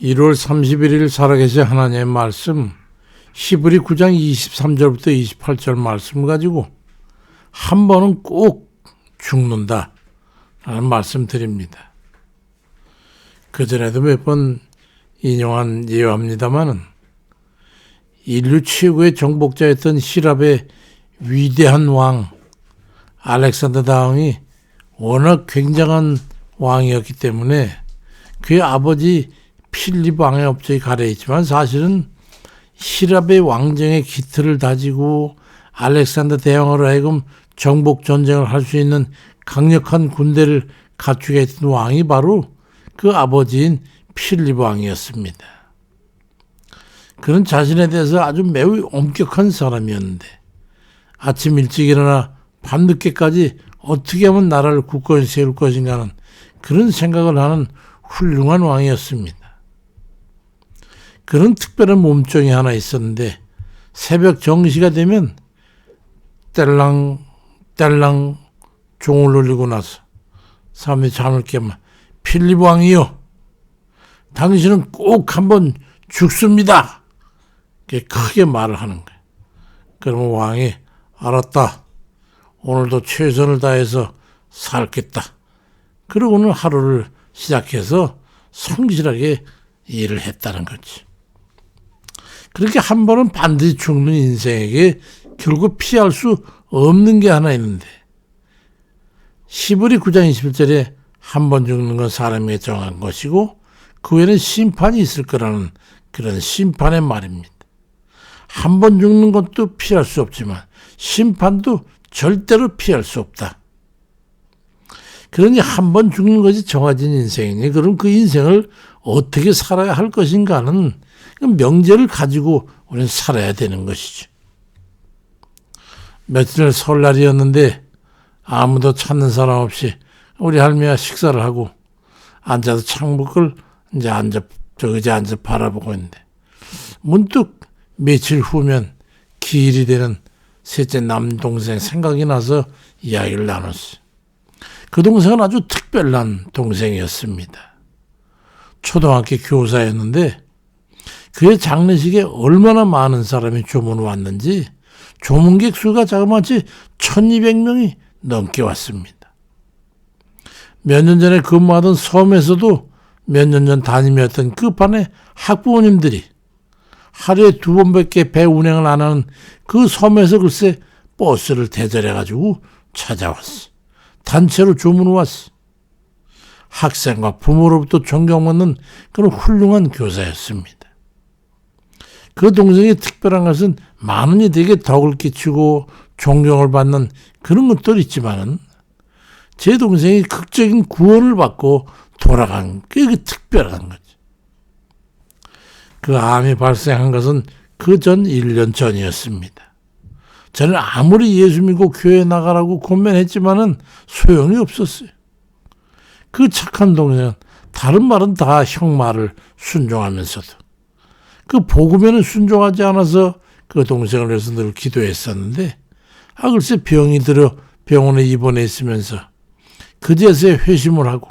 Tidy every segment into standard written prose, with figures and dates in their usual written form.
1월 31일 살아계신 하나님의 말씀 히브리 9장 23절부터 28절 말씀 가지고 한 번은 꼭 죽는다 라는 말씀 드립니다. 그전에도 몇 번 인용한 예화입니다마는 인류 최고의 정복자였던希腊의 위대한 왕 알렉산더 다왕이 워낙 굉장한 왕이었기 때문에 그의 아버지 필립 왕의 업적이 가려있지만 사실은希腊의 왕정의 기틀을 다지고 알렉산더 대왕으로 하여금 정복 전쟁을 할 수 있는 강력한 군대를 갖추게 했던 왕이 바로 그 아버지인 필립 왕이었습니다. 그는 자신에 대해서 아주 매우 엄격한 사람이었는데 아침 일찍 일어나 밤늦게까지 어떻게 하면 나라를 굳건히 세울 것인가 하는 그런 생각을 하는 훌륭한 왕이었습니다. 그런 특별한 몸종이 하나 있었는데 새벽 정시가 되면 뗄랑 종을 울리고 나서 사람들이 잠을 깨면 필립 왕이요, 당신은 꼭 한번 죽습니다. 크게 말을 하는 거예요. 그러면 왕이 알았다. 오늘도 최선을 다해서 살겠다. 그러고는 하루를 시작해서 성실하게 일을 했다는 거지. 그렇게 한 번은 반드시 죽는 인생에게 결국 피할 수 없는 게 하나 있는데 히브리 9장 21절에 한 번 죽는 건 사람에게 정한 것이고 그 외에는 심판이 있을 거라는 그런 심판의 말입니다. 한 번 죽는 것도 피할 수 없지만 심판도 절대로 피할 수 없다. 그러니 한 번 죽는 것이 정해진 인생이니 그럼 그 인생을 어떻게 살아야 할 것인가 하는 명제를 가지고 우리는 살아야 되는 것이죠. 며칠 전 설날이었는데 아무도 찾는 사람 없이 우리 할머니가 식사를 하고 앉아서 창밖을 의자에 앉아 바라보고 있는데 문득 며칠 후면 기일이 되는 셋째 남동생 생각이 나서 이야기를 나눴어요. 그 동생은 아주 특별한 동생이었습니다. 초등학교 교사였는데 그의 장례식에 얼마나 많은 사람이 조문을 왔는지 조문객 수가 자그마치 1200명이 넘게 왔습니다. 몇 년 전에 근무하던 섬에서도 몇 년 전 담임이었던 그 반의 학부모님들이 하루에 2번밖에 배 운행을 안 하는 그 섬에서 글쎄 버스를 대절해가지고 찾아왔어. 단체로 조문을 왔어. 학생과 부모로부터 존경받는 그런 훌륭한 교사였습니다. 그 동생이 특별한 것은 많은 이들에게 덕을 끼치고 존경을 받는 그런 것도 있지만은 제 동생이 극적인 구원을 받고 돌아간 그게 특별한 거죠. 그 암이 발생한 것은 그 전 1년 전이었습니다. 저는 아무리 예수 믿고 교회 나가라고 권면했지만은 소용이 없었어요. 그 착한 동생은 다른 말은 다 형 말을 순종하면서도 그 복음에는 순종하지 않아서 그 동생을 위해서 늘 기도했었는데 글쎄 병이 들어 병원에 입원해 있으면서 그제서야 회심을 하고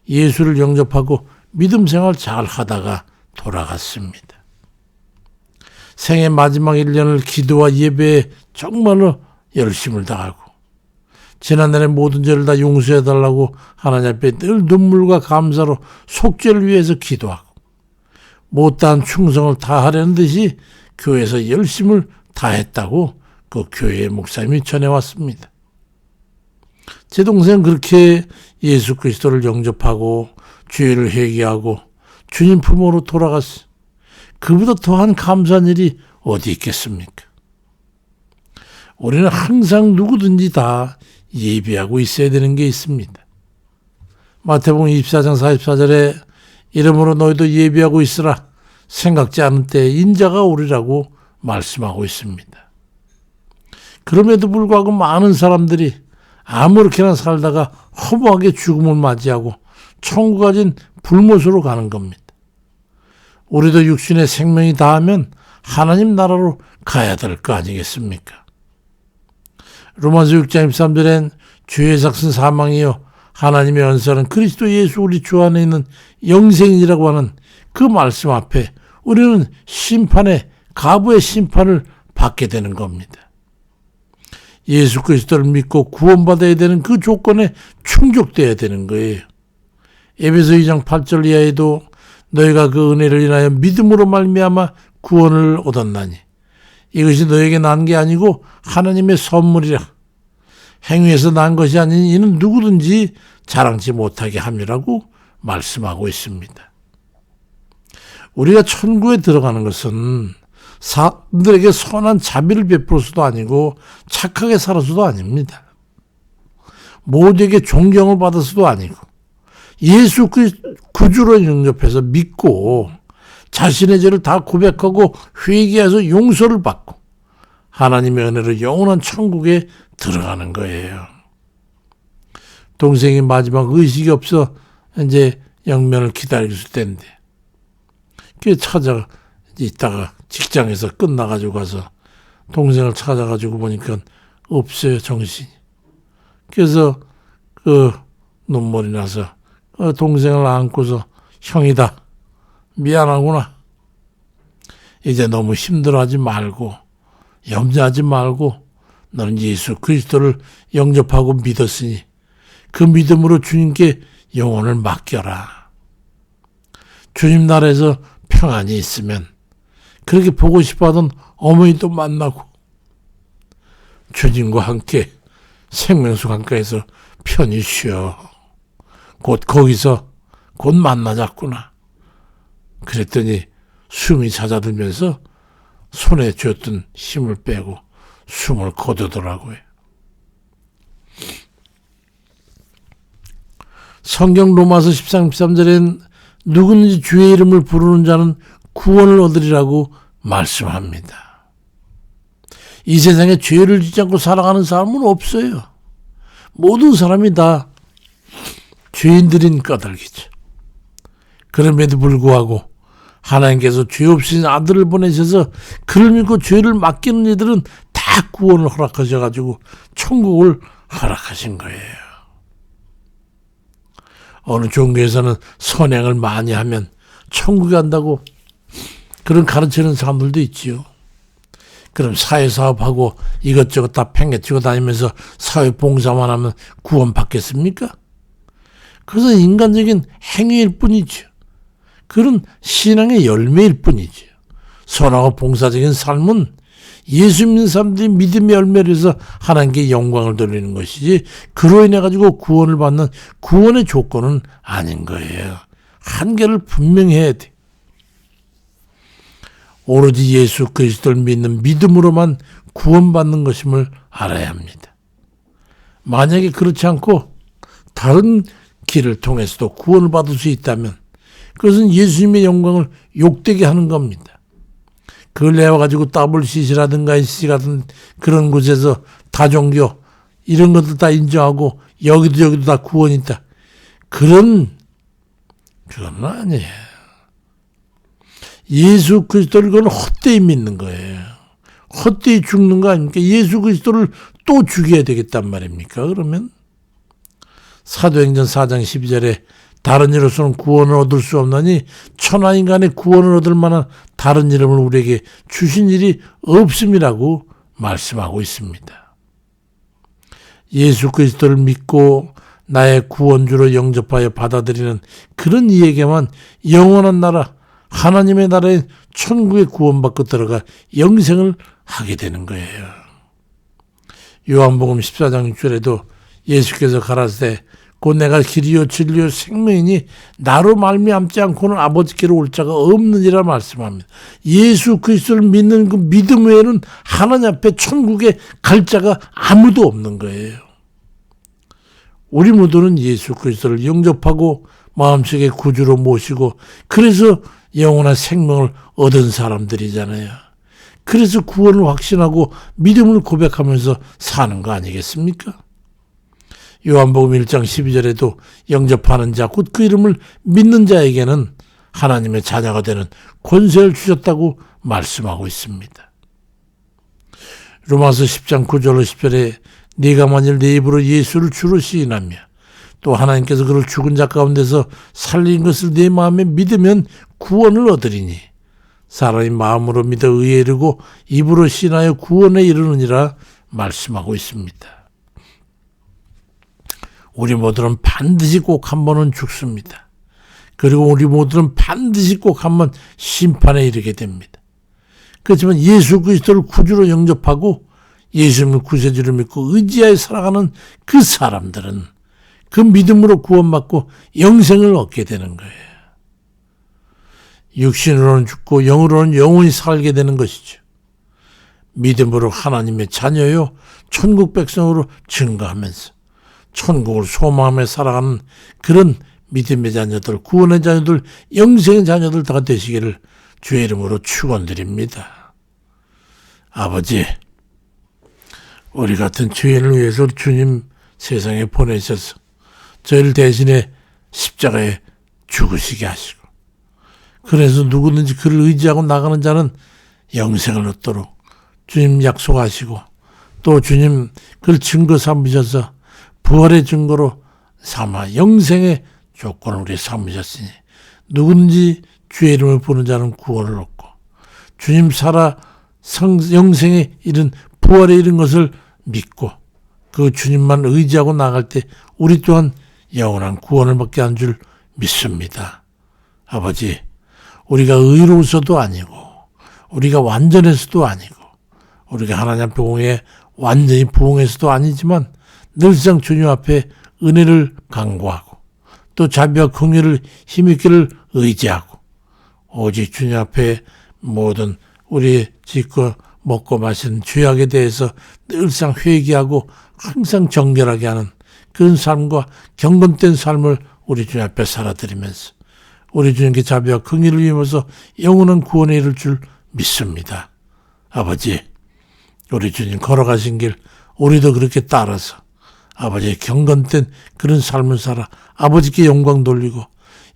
예수를 영접하고 믿음 생활 잘 하다가 돌아갔습니다. 생애 마지막 1년을 기도와 예배에 정말로 열심을 다하고 지난날의 모든 죄를 다 용서해달라고 하나님 앞에 늘 눈물과 감사로 속죄를 위해서 기도하고 못다한 충성을 다하려는 듯이 교회에서 열심을 다했다고 그 교회의 목사님이 전해왔습니다. 제 동생은 그렇게 예수 그리스도를 영접하고 죄를 회개하고 주님 품으로 돌아갔어요. 그보다 더한 감사한 일이 어디 있겠습니까? 우리는 항상 누구든지 다 예비하고 있어야 되는 게 있습니다. 마태복음 24장 44절에 이러므로 너희도 예비하고 있으라 생각지 않은 때에 인자가 오리라고 말씀하고 있습니다. 그럼에도 불구하고 많은 사람들이 아무렇게나 살다가 허무하게 죽음을 맞이하고 천국 가진 불못으로 가는 겁니다. 우리도 육신의 생명이 다하면 하나님 나라로 가야 될 거 아니겠습니까? 로마서 6장 23절엔 죄의 삭은 사망이요 하나님의 은사는 그리스도 예수 우리 주 안에 있는 영생이라고 하는 그 말씀 앞에 우리는 가부의 심판을 받게 되는 겁니다. 예수 그리스도를 믿고 구원받아야 되는 그 조건에 충족되어야 되는 거예요. 에베소 2장 8절 이하에도 너희가 그 은혜를 인하여 믿음으로 말미암아 구원을 얻었나니 이것이 너에게 난 게 아니고 하나님의 선물이라. 행위에서 난 것이 아닌 이는 누구든지 자랑치 못하게 함이라고 말씀하고 있습니다. 우리가 천국에 들어가는 것은 사람들에게 선한 자비를 베풀어서도 아니고 착하게 살아서도 아닙니다. 모두에게 존경을 받아서도 아니고 예수 구주로 영접해서 믿고 자신의 죄를 다 고백하고 회개해서 용서를 받고 하나님의 은혜로 영원한 천국에 들어가는 거예요. 동생이 마지막 의식이 없어 이제 영면을 기다리고 있을 때인데 그 찾아 있다가 직장에서 끝나가지고 가서 동생을 찾아가지고 보니까 없어요, 정신이. 그래서 그 눈물이 나서 동생을 안고서 형이다, 미안하구나. 이제 너무 힘들어하지 말고 염려하지 말고 너는 예수 그리스도를 영접하고 믿었으니 그 믿음으로 주님께 영혼을 맡겨라. 주님 나라에서 평안이 있으면 그렇게 보고 싶어하던 어머니도 만나고 주님과 함께 생명수 강가에서 편히 쉬어. 거기서 곧 만나자꾸나. 그랬더니 숨이 잦아들면서 손에 쥐었던 힘을 빼고 숨을 거두더라고요. 성경 로마서 13장 13절엔 누구든지 주의 이름을 부르는 자는 구원을 얻으리라고 말씀합니다. 이 세상에 죄를 짓지 않고 살아가는 사람은 없어요. 모든 사람이 다 죄인들인 까닭이죠. 그럼에도 불구하고 하나님께서 죄 없으신 아들을 보내셔서 그를 믿고 죄를 맡기는 이들은 다 구원을 허락하셔가지고 천국을 허락하신 거예요. 어느 종교에서는 선행을 많이 하면 천국에 간다고 그런 가르치는 사람들도 있지요. 그럼 사회사업하고 이것저것 다 팽개치고 다니면서 사회봉사만 하면 구원 받겠습니까? 그것은 인간적인 행위일 뿐이죠. 그런 신앙의 열매일 뿐이죠. 선하고 봉사적인 삶은 예수 믿는 사람들이 믿음의 열매를 해서 하나님께 영광을 돌리는 것이지 그로 인해 가지고 구원을 받는 구원의 조건은 아닌 거예요. 한계를 분명히 해야 돼. 오로지 예수 그리스도를 믿는 믿음으로만 구원받는 것임을 알아야 합니다. 만약에 그렇지 않고 다른 길을 통해서도 구원을 받을 수 있다면 그것은 예수님의 영광을 욕되게 하는 겁니다. 그걸 내와가지고 WCC라든가 NCC 같은 그런 곳에서 다종교 이런 것들 다 인정하고 여기도 다 구원이 있다. 그건 아니에요. 예수 그리스도를 그건 헛되이 믿는 거예요. 헛되이 죽는 거 아닙니까? 예수 그리스도를 또 죽여야 되겠단 말입니까? 그러면 사도행전 4장 12절에 다른 이로서는 구원을 얻을 수 없나니 천하 인간의 구원을 얻을 만한 다른 이름을 우리에게 주신 일이 없음이라고 말씀하고 있습니다. 예수 그리스도를 믿고 나의 구원주로 영접하여 받아들이는 그런 이에게만 영원한 나라, 하나님의 나라인 천국에 구원받고 들어가 영생을 하게 되는 거예요. 요한복음 14장 6절에도 예수께서 가라사대 곧 내가 길이요 진리요 생명이니 나로 말미암지 않고는 아버지께로 올 자가 없느니라 말씀합니다. 예수 그리스도를 믿는 그 믿음 외에는 하나님 앞에 천국에 갈 자가 아무도 없는 거예요. 우리 모두는 예수 그리스도를 영접하고 마음속에 구주로 모시고 그래서 영원한 생명을 얻은 사람들이잖아요. 그래서 구원을 확신하고 믿음을 고백하면서 사는 거 아니겠습니까? 요한복음 1장 12절에도 영접하는 자, 곧 그 이름을 믿는 자에게는 하나님의 자녀가 되는 권세를 주셨다고 말씀하고 있습니다. 로마서 10장 9절로 10절에 네가 만일 네 입으로 예수를 주로 시인하며 또 하나님께서 그를 죽은 자 가운데서 살린 것을 내 마음에 믿으면 구원을 얻으리니 사람이 마음으로 믿어 의에 이르고 입으로 신하여 구원에 이르느니라 말씀하고 있습니다. 우리 모두는 반드시 꼭 한 번은 죽습니다. 그리고 우리 모두는 반드시 꼭 한 번 심판에 이르게 됩니다. 그렇지만 예수 그리스도를 구주로 영접하고 예수님을 구세주로 믿고 의지하여 살아가는 그 사람들은 그 믿음으로 구원받고 영생을 얻게 되는 거예요. 육신으로는 죽고 영으로는 영원히 살게 되는 것이죠. 믿음으로 하나님의 자녀요 천국 백성으로 증거하면서 천국을 소망하며 살아가는 그런 믿음의 자녀들, 구원의 자녀들, 영생의 자녀들 다 되시기를 주의 이름으로 축원드립니다. 아버지, 우리 같은 죄인을 위해서 주님 세상에 보내셔서 저희를 대신에 십자가에 죽으시게 하시고, 그래서 누구든지 그를 의지하고 나가는 자는 영생을 얻도록 주님 약속하시고, 또 주님 그를 증거 삼으셔서 부활의 증거로 삼아 영생의 조건을 우리 삼으셨으니 누구든지 주의 이름을 부르는 자는 구원을 얻고 주님 살아 영생에 이른 부활에 이른 것을 믿고 그 주님만 의지하고 나갈 때 우리 또한 영원한 구원을 받게 한 줄 믿습니다. 아버지, 우리가 의로워서도 아니고 우리가 완전해서도 아니고 우리가 하나님 앞에 완전히 부응해서도 아니지만 늘상 주님 앞에 은혜를 간구하고 또 자비와 긍휼을 힘있기를 의지하고 오직 주님 앞에 모든 우리 짓고 먹고 마시는 죄악에 대해서 늘상 회개하고 항상 정결하게 하는 그런 삶과 경건된 삶을 우리 주님 앞에 살아드리면서 우리 주님께 자비와 긍휼을 입어서 영원한 구원에 이를 줄 믿습니다. 아버지, 우리 주님 걸어가신 길 우리도 그렇게 따라서 아버지의 경건된 그런 삶을 살아 아버지께 영광 돌리고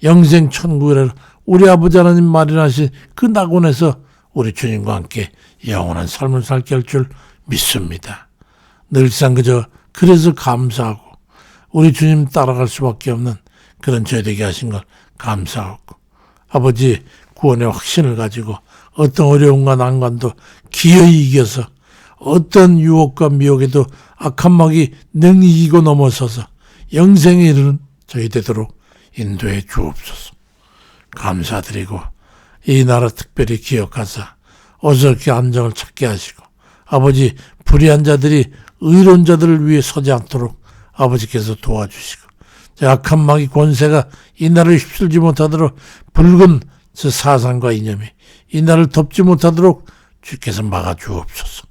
영생 천국이라 우리 아버지 하나님 마련하신 그 낙원에서 우리 주님과 함께 영원한 삶을 살게 할 줄 믿습니다. 늘상 그래서 감사하고 우리 주님 따라갈 수밖에 없는 그런 죄 되게 하신 걸 감사하고 아버지 구원의 확신을 가지고 어떤 어려움과 난관도 기어이 이겨서 어떤 유혹과 미혹에도 악한 막이 능히 이기고 넘어서서 영생에 이르는 저희 되도록 인도해 주옵소서. 감사드리고 이 나라 특별히 기억하사 어서 이렇게 안정을 찾게 하시고 아버지 불의한 자들이 의로운 자들을 위해 서지 않도록 아버지께서 도와주시고 악한 마귀 권세가 이 나라를 휩쓸지 못하도록 붉은 저 사상과 이념이 이 나라를 덮지 못하도록 주께서 막아주옵소서.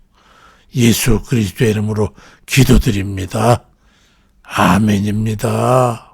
예수 그리스도의 이름으로 기도드립니다. 아멘입니다.